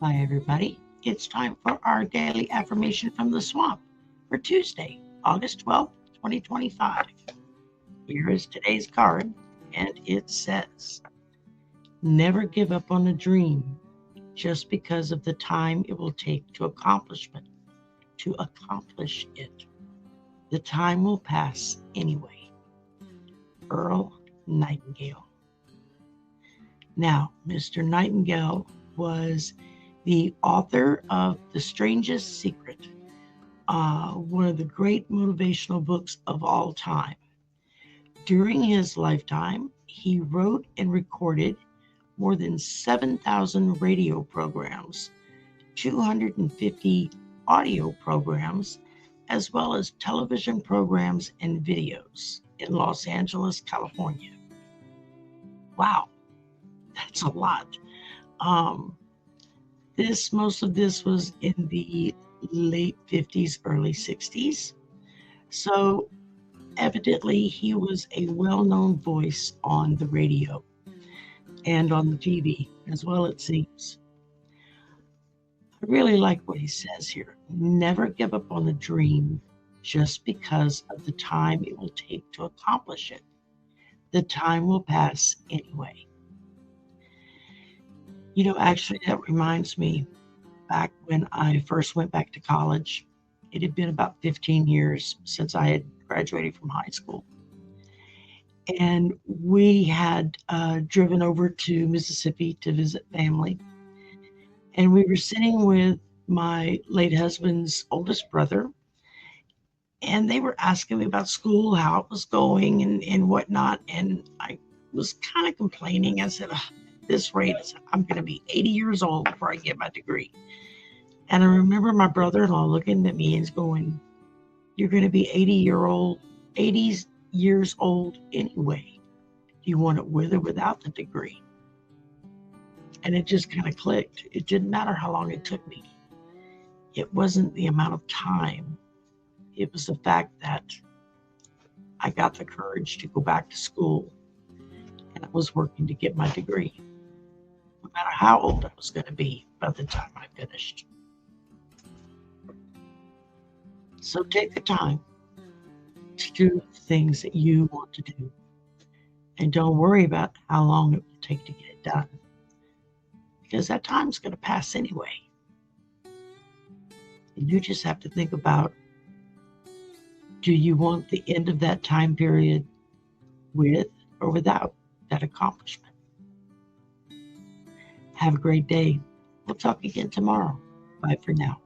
Hi, everybody. It's time for our daily affirmation from the swamp for Tuesday, August 12th, 2025. Here is today's card, and it says, never give up on a dream just because of the time it will take to accomplish it. The time will pass anyway. Earl Nightingale. Now, Mr. Nightingale was the author of The Strangest Secret, one of the great motivational books of all time. During his lifetime, he wrote and recorded more than 7,000 radio programs, 250 audio programs, as well as television programs and videos in Los Angeles, California. Wow, that's a lot. Most of this was in the late 50s, early 60s. So evidently he was a well-known voice on the radio and on the TV as well, it seems. I really like what he says here. Never give up on a dream just because of the time it will take to accomplish it. The time will pass anyway. Actually, that reminds me, back when I first went back to college, it had been about 15 years since I had graduated from high school. And we had driven over to Mississippi to visit family. And we were sitting with my late husband's oldest brother. And they were asking me about school, how it was going and whatnot. And I was kind of complaining. I said, at this rate, I'm going to be 80 years old before I get my degree. And I remember my brother-in-law looking at me and going, you're going to be 80 years old anyway. Do you want it with or without the degree? And it just kind of clicked. It didn't matter how long it took me. It wasn't the amount of time. It was the fact that I got the courage to go back to school and I was working to get my degree, no matter how old I was going to be by the time I finished. So take the time to do things that you want to do. And don't worry about how long it will take to get it done, because that time's going to pass anyway. And you just have to think about, do you want the end of that time period with or without that accomplishment? Have a great day. We'll talk again tomorrow. Bye for now.